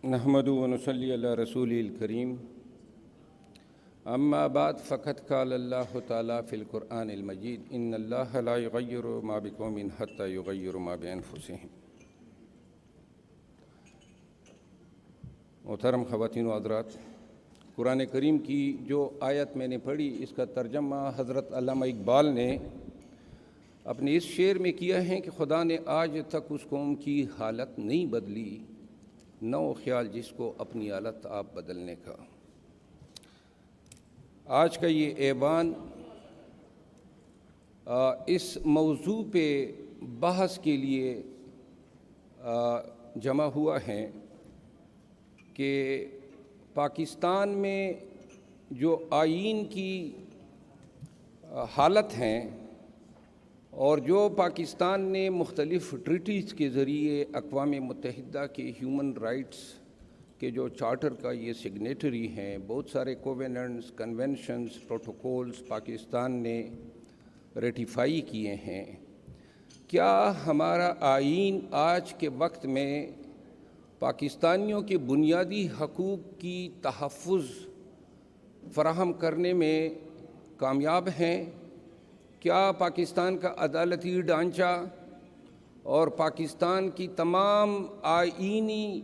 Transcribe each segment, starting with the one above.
نحمد و نصلی علی رسول الکریم اما بعد فقد قال اللہ تعالیٰ فی القرآن المجید ان اللہ لا یغیر ما بقوم حتی یغیروا ما بانفسہم۔ محترم خواتین و حضرات، قرآن کریم کی جو آیت میں نے پڑھی اس کا ترجمہ حضرت علامہ اقبال نے اپنے اس شعر میں کیا ہے کہ خدا نے آج تک اس قوم کی حالت نہیں بدلی، نو خیال جس کو اپنی حالت آپ بدلنے کا۔ آج کا یہ ایوان اس موضوع پہ بحث کے لیے جمع ہوا ہے کہ پاکستان میں جو آئین کی حالت ہیں اور جو پاکستان نے مختلف ٹریٹیز کے ذریعے اقوام متحدہ کے ہیومن رائٹس کے جو چارٹر کا یہ سگنیٹری ہیں، بہت سارے کووننٹس، کنونشنز، پروٹوکولز پاکستان نے ریٹیفائی کیے ہیں، کیا ہمارا آئین آج کے وقت میں پاکستانیوں کے بنیادی حقوق کی تحفظ فراہم کرنے میں کامیاب ہیں؟ کیا پاکستان کا عدالتی ڈھانچہ اور پاکستان کی تمام آئینی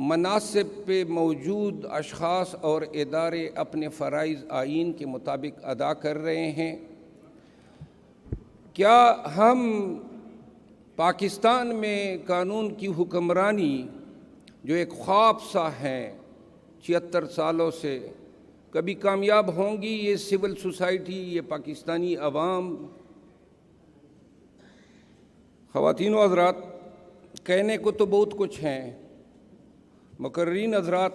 مناصب پہ موجود اشخاص اور ادارے اپنے فرائض آئین کے مطابق ادا کر رہے ہیں؟ کیا ہم پاکستان میں قانون کی حکمرانی جو ایک خواب سا ہے 76 سالوں سے، کبھی کامیاب ہوں گی؟ یہ سول سوسائٹی، یہ پاکستانی عوام؟ خواتین و حضرات، کہنے کو تو بہت کچھ ہیں، مقررین حضرات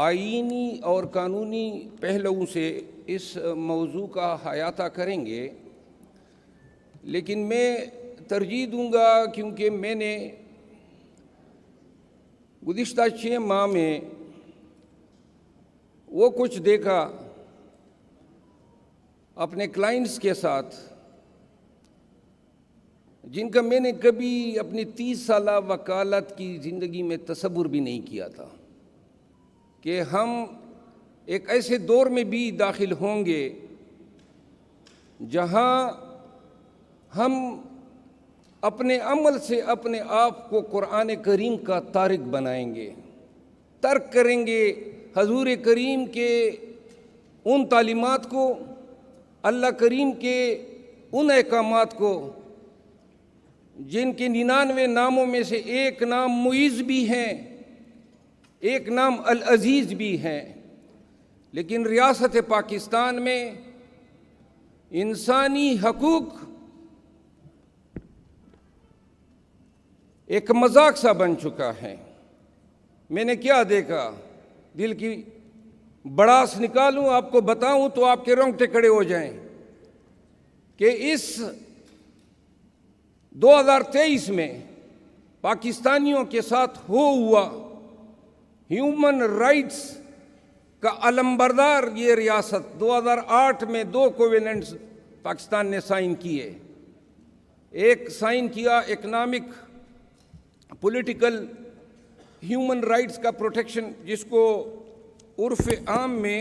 آئینی اور قانونی پہلوؤں سے اس موضوع کا احاطہ کریں گے، لیکن میں ترجیح دوں گا کیونکہ میں نے گزشتہ 6 ماہ میں وہ کچھ دیکھا اپنے کلائنٹس کے ساتھ جن کا میں نے کبھی اپنی 30 سالہ وکالت کی زندگی میں تصور بھی نہیں کیا تھا کہ ہم ایک ایسے دور میں بھی داخل ہوں گے جہاں ہم اپنے عمل سے اپنے آپ کو قرآن کریم کا تارک بنائیں گے، ترک کریں گے حضور کریم کے ان تعلیمات کو، اللہ کریم کے ان احکامات کو جن کے 99 ناموں میں سے ایک نام معیز بھی ہیں، ایک نام العزیز بھی ہیں، لیکن ریاست پاکستان میں انسانی حقوق ایک مذاق سا بن چکا ہے۔ میں نے کیا دیکھا، دل کی بڑاس نکالوں آپ کو بتاؤں تو آپ کے رونگٹے کھڑے ہو جائیں کہ اس 2023 میں پاکستانیوں کے ساتھ ہوا ہیومن رائٹس کا علمبردار یہ ریاست 2008 میں 2 کووننٹس پاکستان نے سائن کیے، ایک سائن کیا اکنامک پولیٹیکل ہیومن رائٹس کا پروٹیکشن، جس کو عرف عام میں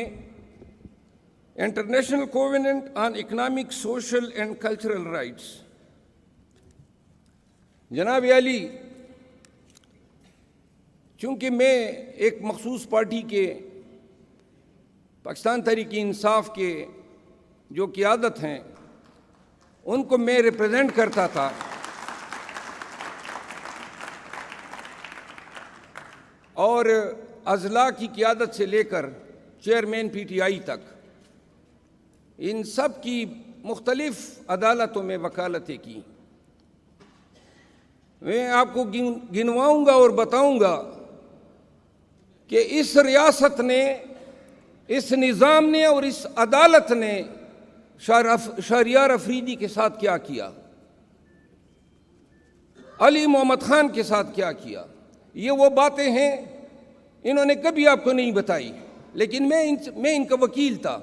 international covenant on economic, social and cultural rights. جناب علی، چونکہ میں ایک مخصوص پارٹی کے پاکستان تحریک انصاف کے جو قیادت ہیں ان کو میں ریپرزینٹ کرتا تھا، اور اضلاع کی قیادت سے لے کر چیئرمین پی ٹی آئی تک ان سب کی مختلف عدالتوں میں وکالتیں کی۔ میں آپ کو گنواؤں گا اور بتاؤں گا کہ اس ریاست نے، اس نظام نے اور اس عدالت نے شہریار افریدی کے ساتھ کیا کیا، علی محمد خان کے ساتھ کیا کیا۔ یہ وہ باتیں ہیں انہوں نے کبھی آپ کو نہیں بتائی، لیکن میں ان کا وکیل تھا،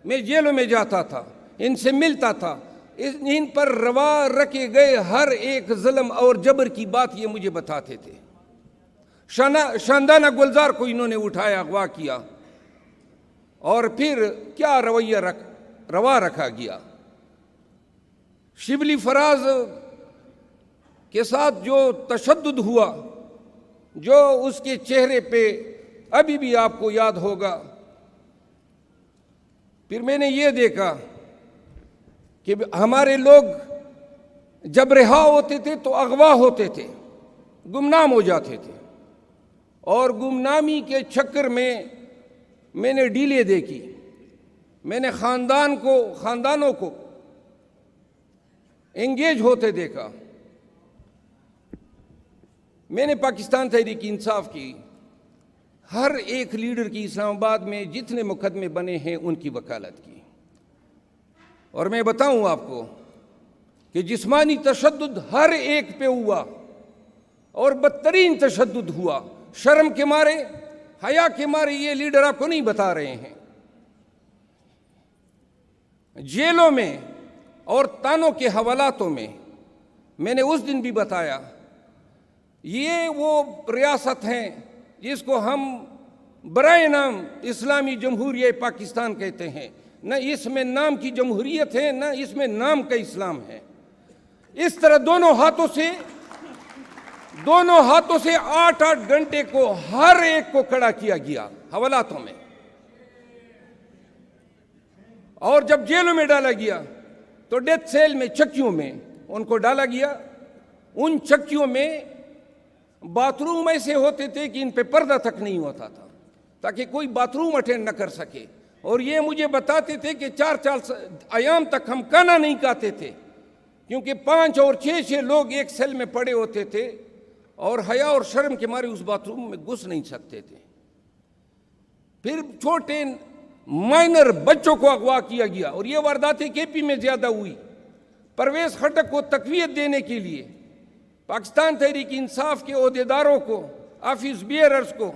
میں جیلوں میں جاتا تھا، ان سے ملتا تھا، ان پر روا رکھے گئے ہر ایک ظلم اور جبر کی بات یہ مجھے بتاتے تھے۔ شاندانہ گلزار کو انہوں نے اٹھایا، اغوا کیا، اور پھر کیا رویہ روا رکھا گیا۔ شبلی فراز کے ساتھ جو تشدد ہوا، جو اس کے چہرے پہ ابھی بھی آپ کو یاد ہوگا۔ پھر میں نے یہ دیکھا کہ ہمارے لوگ جب رہا ہوتے تھے تو اغوا ہوتے تھے، گمنام ہو جاتے تھے، اور گمنامی کے چکر میں نے ڈیلے دیکھی، میں نے خاندانوں کو انگیج ہوتے دیکھا۔ میں نے پاکستان تحریک انصاف کی ہر ایک لیڈر کی اسلام آباد میں جتنے مقدمے بنے ہیں ان کی وکالت کی، اور میں بتاؤں آپ کو کہ جسمانی تشدد ہر ایک پہ ہوا، اور بدترین تشدد ہوا۔ شرم کے مارے، حیا کے مارے یہ لیڈر آپ کو نہیں بتا رہے ہیں۔ جیلوں میں اور تانوں کے حوالاتوں میں نے اس دن بھی بتایا، یہ وہ ریاست ہیں جس کو ہم برائے نام اسلامی جمہوریہ پاکستان کہتے ہیں۔ نہ اس میں نام کی جمہوریت ہے، نہ اس میں نام کا اسلام ہے۔ اس طرح دونوں ہاتھوں سے 8-8 گھنٹے کو ہر ایک کو کھڑا کیا گیا حوالاتوں میں، اور جب جیلوں میں ڈالا گیا تو ڈیتھ سیل میں، چکیوں میں ان کو ڈالا گیا۔ ان چکیوں میں باتھ روم ایسے ہوتے تھے کہ ان پہ پردہ تک نہیں ہوتا تھا، تاکہ کوئی باتھ روم اٹینڈ نہ کر سکے، اور یہ مجھے بتاتے تھے کہ 4 ایام تک ہم کھانا نہیں کھاتے تھے، کیونکہ 5 اور 6 لوگ ایک سیل میں پڑے ہوتے تھے، اور حیا اور شرم کے مارے اس باتھ روم میں گھس نہیں سکتے تھے۔ پھر چھوٹے مائنر بچوں کو اغوا کیا گیا، اور یہ وارداتیں کے پی میں زیادہ ہوئی۔ پرویز خٹک کو تقویت دینے کے لیے پاکستان تحریک انصاف کے عہدیداروں کو، آفس بیئررز کو،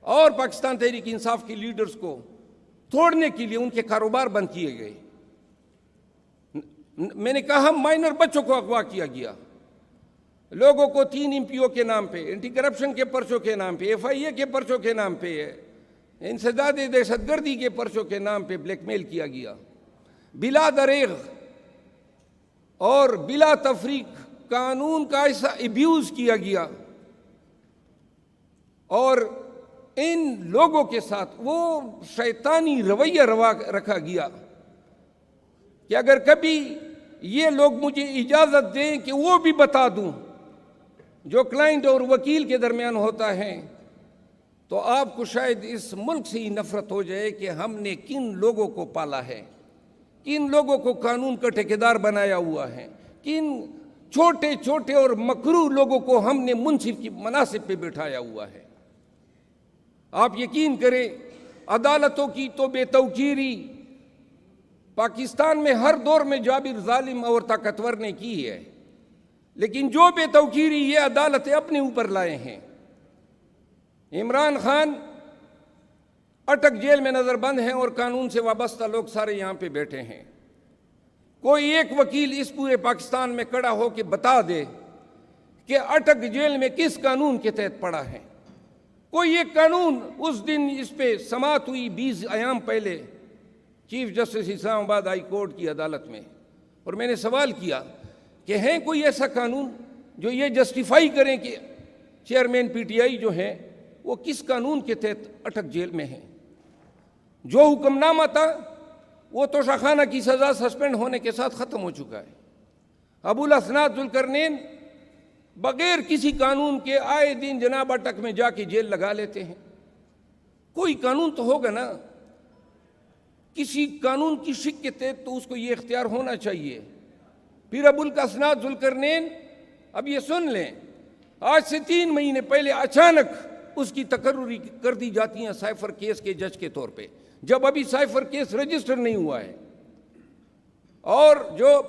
اور پاکستان تحریک انصاف کے لیڈرز کو توڑنے کے لیے ان کے کاروبار بند کیے گئے۔ میں نے کہا مائنر بچوں کو اغوا کیا گیا، لوگوں کو 3 MPO کے نام پہ، اینٹی کرپشن کے پرچوں کے نام پہ، FIA کے پرچوں کے نام پہ، انسداد دہشت گردی کے پرچوں کے نام پہ بلیک میل کیا گیا، بلا دریغ اور بلا تفریق قانون کا ایسا ایبیوز کیا گیا، اور ان لوگوں کے ساتھ وہ شیطانی رویہ رکھا گیا کہ اگر کبھی یہ لوگ مجھے اجازت دیں کہ وہ بھی بتا دوں جو کلائنٹ اور وکیل کے درمیان ہوتا ہے، تو آپ کو شاید اس ملک سے ہی نفرت ہو جائے کہ ہم نے کن لوگوں کو پالا ہے، کن لوگوں کو قانون کا ٹھیکیدار بنایا ہوا ہے، کن چھوٹے چھوٹے اور مکروہ لوگوں کو ہم نے منصف کی مناصب پہ بٹھایا ہوا ہے۔ آپ یقین کریں، عدالتوں کی تو بے توقیری پاکستان میں ہر دور میں جابر ظالم اور طاقتور نے کی ہے، لیکن جو بے توقیری یہ عدالتیں اپنے اوپر لائے ہیں۔ عمران خان اٹک جیل میں نظر بند ہیں، اور قانون سے وابستہ لوگ سارے یہاں پہ بیٹھے ہیں۔ کوئی ایک وکیل اس پورے پاکستان میں کھڑا ہو کے بتا دے کہ اٹک جیل میں کس قانون کے تحت پڑا ہے۔ کوئی ایک قانون اس دن اس پہ سماعت ہوئی 20 ایام پہلے چیف جسٹس اسلام آباد ہائی کورٹ کی عدالت میں، اور میں نے سوال کیا کہ ہے کوئی ایسا قانون جو یہ جسٹیفائی کریں کہ چیئرمین PTI جو ہیں وہ کس قانون کے تحت اٹک جیل میں ہیں۔ جو حکم نامہ تھا وہ توشاخانہ کی سزا سسپینڈ ہونے کے ساتھ ختم ہو چکا ہے۔ ابوالاسناد ذوالقرنین بغیر کسی قانون کے آئے دن جناب اٹک میں جا کے جیل لگا لیتے ہیں۔ کوئی قانون تو ہوگا نا، کسی قانون کی شک کے تحت تو اس کو یہ اختیار ہونا چاہیے۔ پھر ابوالاسناد ذوالقرنین، اب یہ سن لیں، آج سے 3 مہینے پہلے اچانک اس کی تقرری کر دی جاتی ہیں سائفر کیس کے جج کے طور پہ، جب ابھی سائفر کیس رجسٹر نہیں ہوا ہے، اور جو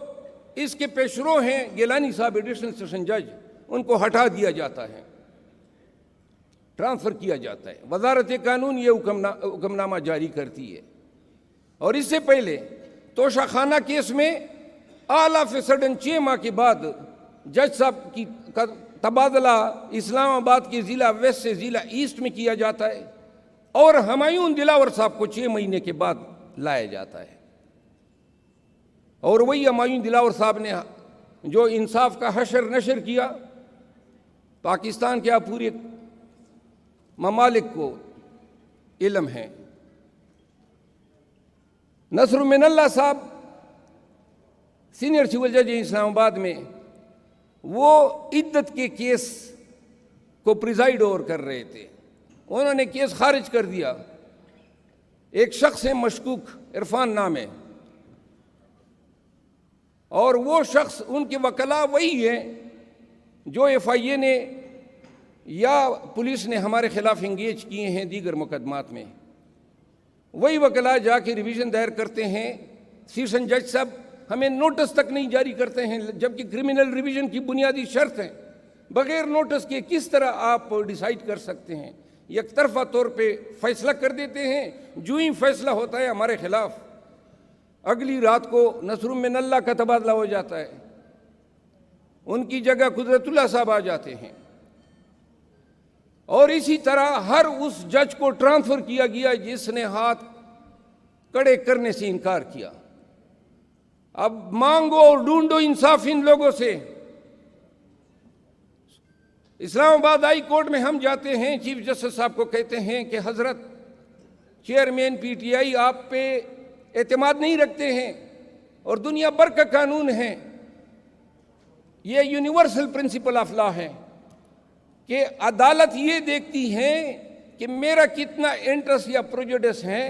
اس کے پیشرو ہیں گیلانی صاحب ایڈیشنل سیشن جج، ان کو ہٹا دیا جاتا ہے، ٹرانسفر کیا جاتا ہے۔ وزارت قانون یہ حکم نامہ جاری کرتی ہے۔ اور اس سے پہلے توشاخانہ کیس میں آل آف اے سڈن 6 ماہ کے بعد جج صاحب تبادلہ اسلام آباد کے ضلع ویسٹ سے ضلع ایسٹ میں کیا جاتا ہے اور ہمایوں دلاور صاحب کو 6 مہینے کے بعد لایا جاتا ہے. اور وہی ہمایوں دلاور صاحب نے جو انصاف کا حشر نشر کیا، پاکستان کے پورے ممالک کو علم ہے. نصر من اللہ صاحب سینئر سول جج اسلام آباد میں وہ عدت کے کیس کو پریزائڈ اوور کر رہے تھے. انہوں نے کیس خارج کر دیا. ایک شخص ہے مشکوک، عرفان نام ہے، اور وہ شخص ان کے وکلاء وہی ہیں جو ایف آئی اے نے یا پولیس نے ہمارے خلاف انگیج کیے ہیں دیگر مقدمات میں. وہی وکلاء جا کے ریویژن دائر کرتے ہیں. سیشن جج صاحب ہمیں نوٹس تک نہیں جاری کرتے ہیں، جبکہ کرمنل ریویژن کی بنیادی شرط ہے. بغیر نوٹس کے کس طرح آپ ڈیسائیڈ کر سکتے ہیں؟ یک طرفہ طور پہ فیصلہ کر دیتے ہیں. جو ہی فیصلہ ہوتا ہے ہمارے خلاف، اگلی رات کو نصر من اللہ کا تبادلہ ہو جاتا ہے. ان کی جگہ قدرت اللہ صاحب آ جاتے ہیں. اور اسی طرح ہر اس جج کو ٹرانسفر کیا گیا جس نے ہاتھ کڑے کرنے سے انکار کیا. اب مانگو اور ڈھونڈو انصاف ان لوگوں سے. اسلام آباد ہائی کورٹ میں ہم جاتے ہیں، چیف جسٹس صاحب کو کہتے ہیں کہ حضرت چیئرمین پی ٹی آئی آپ پہ اعتماد نہیں رکھتے ہیں اور دنیا بھر کا قانون ہے، یہ یونیورسل پرنسپل آف لا ہے کہ عدالت یہ دیکھتی ہے کہ میرا کتنا انٹرسٹ یا پروجوڈس ہے،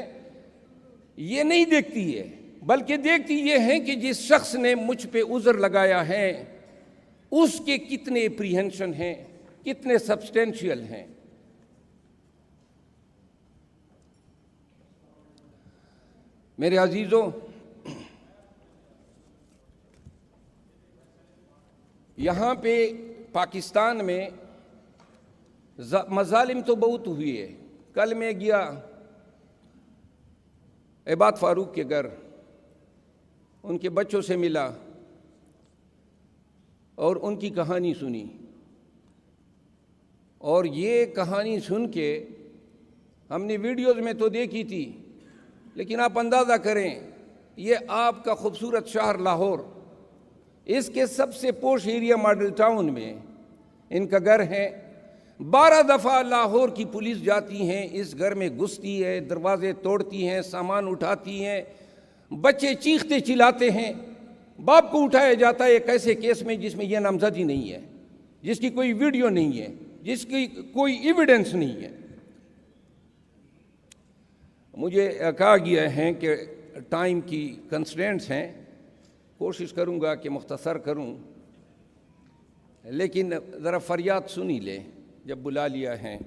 یہ نہیں دیکھتی ہے، بلکہ دیکھتی یہ ہے کہ جس شخص نے مجھ پہ عذر لگایا ہے اس کے کتنے اپریہنشن ہیں، کتنے سبسٹینشیل ہیں. میرے عزیزوں، یہاں پہ پاکستان میں مظالم تو بہت ہوئی ہے. کل میں گیا عباد فاروق کے گھر، ان کے بچوں سے ملا اور ان کی کہانی سنی. اور یہ کہانی سن کے ہم نے ویڈیوز میں تو دیکھی تھی، لیکن آپ اندازہ کریں، یہ آپ کا خوبصورت شہر لاہور، اس کے سب سے پوش ایریا ماڈل ٹاؤن میں ان کا گھر ہے. 12 دفعہ لاہور کی پولیس جاتی ہیں، اس گھر میں گھستی ہے، دروازے توڑتی ہیں، سامان اٹھاتی ہیں، بچے چیختے چلاتے ہیں. باپ کو اٹھایا جاتا ہے ایک ایسے کیس میں جس میں یہ نامزدگی نہیں ہے، جس کی کوئی ویڈیو نہیں ہے، جس کی کوئی ایویڈنس نہیں ہے. مجھے کہا گیا ہے کہ ٹائم کی کنسٹرینٹس ہیں، کوشش کروں گا کہ مختصر کروں، لیکن ذرا فریاد سنی لے. جب بلا لیا ہے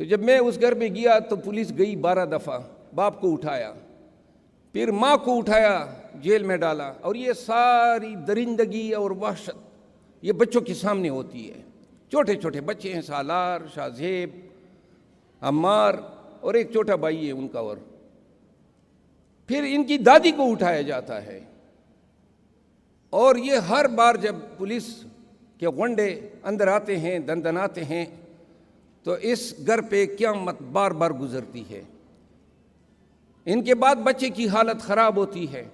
تو جب میں اس گھر میں گیا تو پولیس گئی 12 دفعہ، باپ کو اٹھایا، پھر ماں کو اٹھایا، جیل میں ڈالا. اور یہ ساری درندگی اور وحشت یہ بچوں کے سامنے ہوتی ہے. چھوٹے چھوٹے بچے ہیں، سالار، شاہ زیب، عمار، اور ایک چھوٹا بھائی ہے ان کا. اور پھر ان کی دادی کو اٹھایا جاتا ہے. اور یہ ہر بار جب پولیس کے غنڈے اندر آتے ہیں، دندناتے ہیں، تو اس گھر پہ قیامت بار بار گزرتی ہے. ان کے بعد بچے کی حالت خراب ہوتی ہے،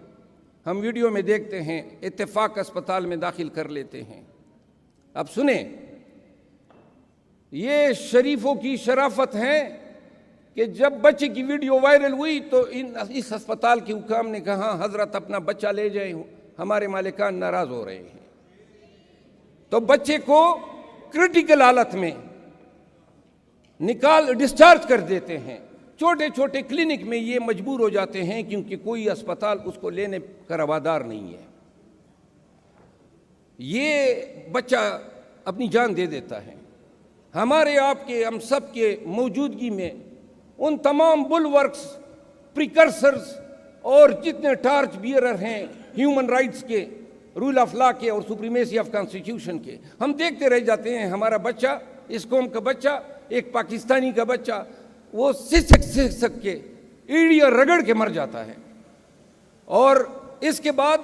ہم ویڈیو میں دیکھتے ہیں، اتفاق اسپتال میں داخل کر لیتے ہیں. اب سنیں، یہ شریفوں کی شرافت ہے کہ جب بچے کی ویڈیو وائرل ہوئی تو اس ہسپتال کے حکام نے کہا حضرت اپنا بچہ لے جائیں، ہمارے مالکان ناراض ہو رہے ہیں. تو بچے کو کرٹیکل حالت میں ڈسچارج کر دیتے ہیں. چھوٹے چھوٹے کلینک میں یہ مجبور ہو جاتے ہیں کیونکہ کوئی اسپتال اس کو لینے کا روادار نہیں ہے. یہ بچہ اپنی جان دے دیتا ہے. ہمارے آپ کے، ہم سب کے موجودگی میں ان تمام بل ورکس، پریکرسرز اور جتنے ٹارچ بیئرر ہیں ہیومن رائٹس کے، رول آف لا کے اور سپریمیسی آف کانسٹیٹیوشن کے، ہم دیکھتے رہ جاتے ہیں. ہمارا بچہ، اس قوم کا بچہ، ایک پاکستانی کا بچہ، وہ سسک کے ایڑیاں رگڑ کے مر جاتا ہے. اور اس کے بعد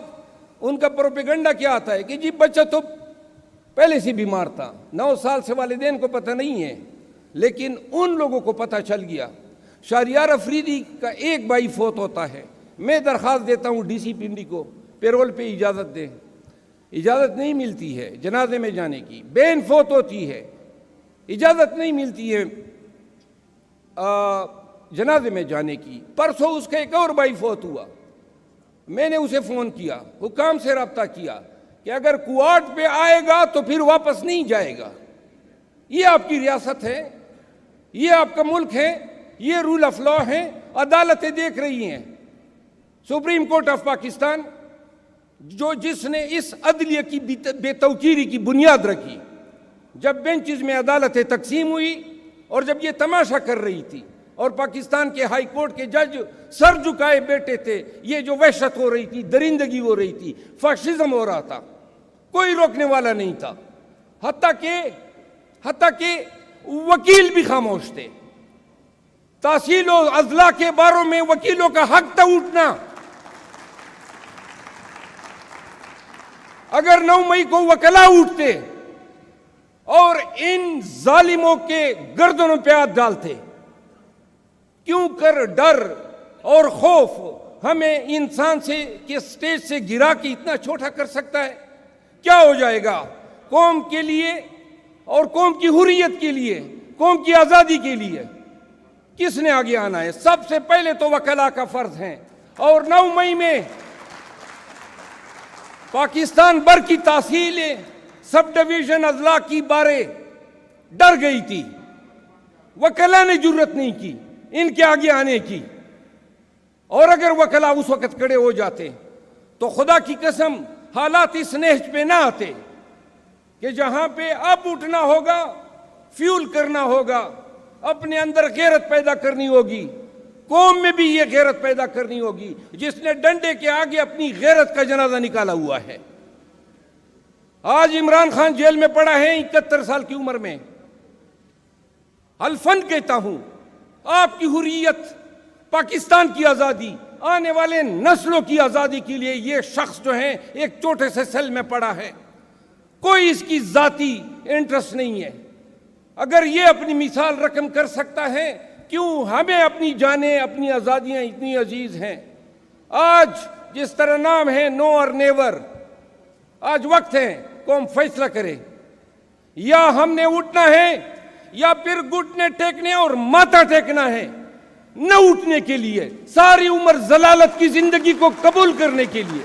ان کا پروپیگنڈا کیا آتا ہے کہ جی بچہ تو پہلے سے بیمار تھا، 9 سال سے والدین کو پتہ نہیں ہے، لیکن ان لوگوں کو پتہ چل گیا۔ شہریار افریدی کا ایک بھائی فوت ہوتا ہے، میں درخواست دیتا ہوں ڈی سی پنڈی کو پیرول پہ اجازت دیں، اجازت نہیں ملتی ہے جنازے میں جانے کی۔ بہن فوت ہوتی ہے، اجازت نہیں ملتی ہے جنازے میں جانے کی۔ پرسوں اس کا ایک اور بھائی فوت ہوا، میں نے اسے فون کیا، حکام سے رابطہ کیا کہ اگر کوارٹ پہ آئے گا تو پھر واپس نہیں جائے گا۔ یہ آپ کی ریاست ہے، یہ آپ کا ملک ہے، یہ رول آف لا ہے، عدالتیں دیکھ رہی ہیں۔ سپریم کورٹ آف پاکستان جس نے اس عدلیہ کی بے توقیری کی بنیاد رکھی، جب بینچز میں عدالتیں تقسیم ہوئی اور جب یہ تماشا کر رہی تھی اور پاکستان کے ہائی کورٹ کے جج سر جھکائے بیٹھے تھے، یہ جو وحشت ہو رہی تھی، درندگی ہو رہی تھی، فاشزم ہو رہا تھا، کوئی روکنے والا نہیں تھا، حتیٰ کہ وکیل بھی خاموش تھے۔ تحصیل و اضلاع کے باروں میں وکیلوں کا حق تھا اٹھنا۔ اگر 9 مئی کو وکلاء اٹھتے اور ان ظالموں کے گردنوں پہ ہاتھ ڈالتے، کیوں کر ڈر اور خوف ہمیں انسان کے سٹیج سے گرا کے اتنا چھوٹا کر سکتا ہے؟ کیا ہو جائے گا قوم کے لیے اور قوم کی حریت کے لیے، قوم کی آزادی کے لیے کس نے آگے آنا ہے؟ سب سے پہلے تو وکلاء کا فرض ہے۔ اور 9 مئی میں پاکستان بھر کی تحصیلیں، سب ڈویژن اضلاع کی باریں ڈر گئی تھی، وکلاء نے جرت نہیں کی ان کے آگے آنے کی۔ اور اگر وکلاء اس وقت کھڑے ہو جاتے تو خدا کی قسم حالات اس نہج پہ نہ آتے کہ جہاں پہ اب اٹھنا ہوگا، فیول کرنا ہوگا، اپنے اندر غیرت پیدا کرنی ہوگی، قوم میں بھی یہ غیرت پیدا کرنی ہوگی جس نے ڈنڈے کے آگے اپنی غیرت کا جنازہ نکالا ہوا ہے۔ آج عمران خان جیل میں پڑا ہے 71 سال کی عمر میں۔ الفن کہتا ہوں، آپ کی حریت، پاکستان کی آزادی، آنے والے نسلوں کی آزادی کے لیے یہ شخص جو ہے ایک چھوٹے سے سیل میں پڑا ہے، کوئی اس کی ذاتی انٹرسٹ نہیں ہے۔ اگر یہ اپنی مثال رقم کر سکتا ہے، کیوں ہمیں اپنی جانیں، اپنی آزادیاں اتنی عزیز ہیں؟ آج جس طرح نام ہے نو اور نیور، آج وقت ہے قوم فیصلہ کرے، یا ہم نے اٹھنا ہے یا پھر گھٹنے ٹیکنے اور ماتھا ٹیکنا ہے۔ نہ اٹھنے کے لیے، ساری عمر ضلالت کی زندگی کو قبول کرنے کے لیے۔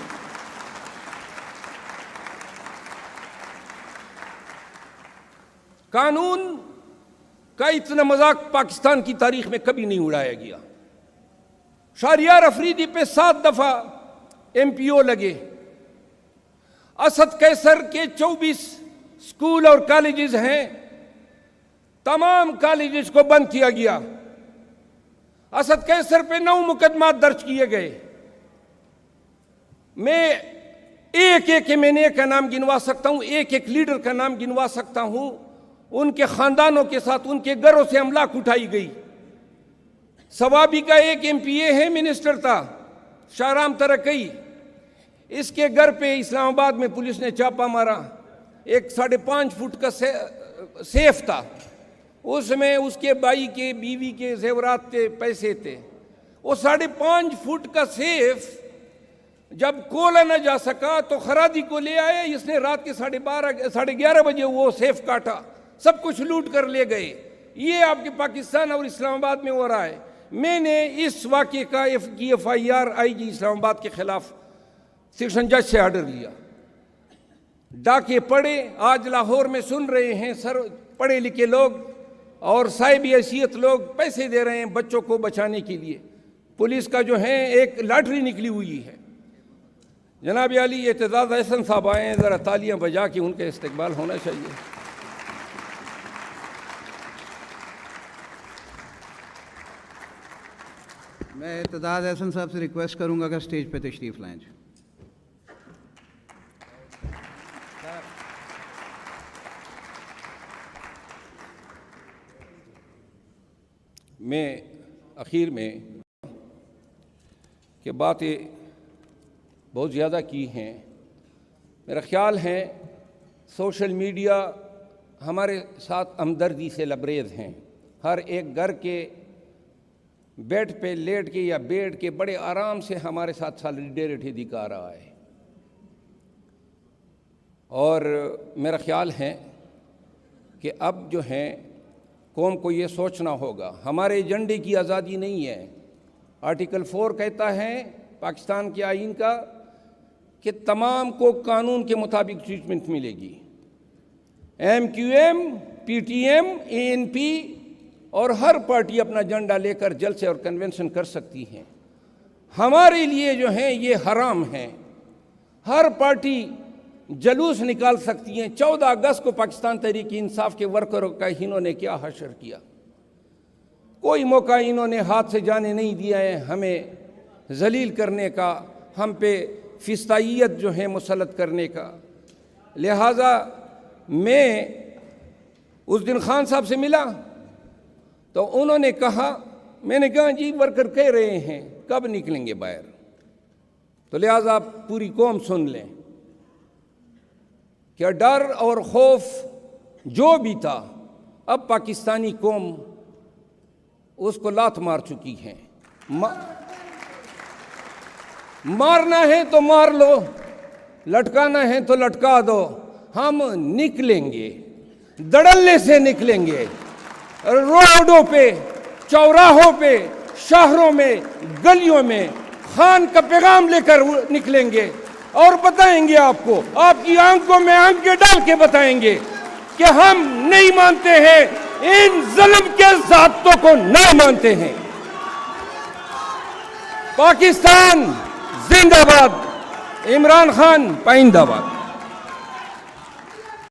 قانون کا اتنا مذاق پاکستان کی تاریخ میں کبھی نہیں اڑایا گیا۔ شہریار افریدی پہ 7 دفعہ MPO لگے، اسد قیصر کے 24 سکول اور کالجز ہیں، تمام کالجز کو بند کیا گیا۔ اسد قیصر پہ 9 مقدمات درج کیے گئے۔ میں ایک ایم این اے کا نام گنوا سکتا ہوں، ایک لیڈر کا نام گنوا سکتا ہوں۔ ان کے خاندانوں کے ساتھ ان کے گھروں سے املاک اٹھائی گئی۔ ثوابی کا ایک MPA ہے، منسٹر تھا، شاہرام ترکی، اس کے گھر پہ اسلام آباد میں پولیس نے چھاپا مارا۔ ایک 5.5 فٹ کا سیف تھا، اس میں اس کے بھائی کے، بیوی کے زیورات تھے، پیسے تھے۔ وہ 5.5 فٹ کا سیف جب کھولا نہ جا سکا تو خرادی کو لے آیا، اس نے رات کے 11:30 بجے وہ سیف کاٹا، سب کچھ لوٹ کر لے گئے۔ یہ آپ کے پاکستان اور اسلام آباد میں ہو رہا ہے۔ میں نے اس واقعے کا FIR IG اسلام آباد کے خلاف سیکشن جج سے آرڈر لیا۔ ڈاکے پڑے، آج لاہور میں سن رہے ہیں، پڑھے لکھے لوگ اور صاحب حیثیت لوگ پیسے دے رہے ہیں بچوں کو بچانے کے لیے۔ پولیس کا جو ہے ایک لاٹری نکلی ہوئی ہے۔ جناب علی اعتزاز احسن صاحب آئے ہیں، ذرا تالیاں بجا کے ان کا استقبال ہونا چاہیے۔ میں اعتزاز احسن صاحب سے ریکویسٹ کروں گا کہ اسٹیج پہ تشریف لائیں۔ میں اخیر میں کہ باتیں بہت زیادہ کی ہیں، میرا خیال ہے سوشل میڈیا ہمارے ساتھ ہمدردی سے لبریز ہیں. ہر ایک گھر کے بیڈ پہ لیٹ کے یا بیٹھ کے بڑے آرام سے ہمارے ساتھ سالیڈیریٹی دکھا رہا ہے. اور میرا خیال ہے کہ اب جو ہے قوم کو یہ سوچنا ہوگا، ہمارے ایجنڈے کی آزادی نہیں ہے. آرٹیکل 4 کہتا ہے پاکستان کے آئین کا کہ تمام کو قانون کے مطابق ٹریٹمنٹ ملے گی. M Q M, P T M, A N P اور ہر پارٹی اپنا جھنڈا لے کر جلسے اور کنونشن کر سکتی ہیں. ہمارے لیے جو ہیں یہ حرام ہیں. ہر پارٹی جلوس نکال سکتی ہیں. 14 اگست کو پاکستان تحریک انصاف کے ورکروں کا انہوں نے کیا حشر کیا. کوئی موقع انہوں نے ہاتھ سے جانے نہیں دیا ہے ہمیں ذلیل کرنے کا، ہم پہ فسطائیت جو ہے مسلط کرنے کا. لہٰذا میں اس دن خان صاحب سے ملا تو انہوں نے کہا، میں نے کہا جی ورکر کہہ رہے ہیں کب نکلیں گے باہر. تو لہٰذا پوری قوم سن لیں کہ ڈر اور خوف جو بھی تھا اب پاکستانی قوم اس کو لات مار چکی ہے. مارنا ہے تو مار لو، لٹکانا ہے تو لٹکا دو. ہم نکلیں گے، دڑلے سے نکلیں گے، روڈوں پہ، چوراہوں پہ، شہروں میں، گلیوں میں خان کا پیغام لے کر نکلیں گے اور بتائیں گے آپ کو، آپ کی آنکھوں میں آنکھیں ڈال کے بتائیں گے کہ ہم نہیں مانتے ہیں، ان ظلم کے ذاتوں کو نہیں مانتے ہیں. پاکستان زندہ باد، عمران خان پائندہ باد.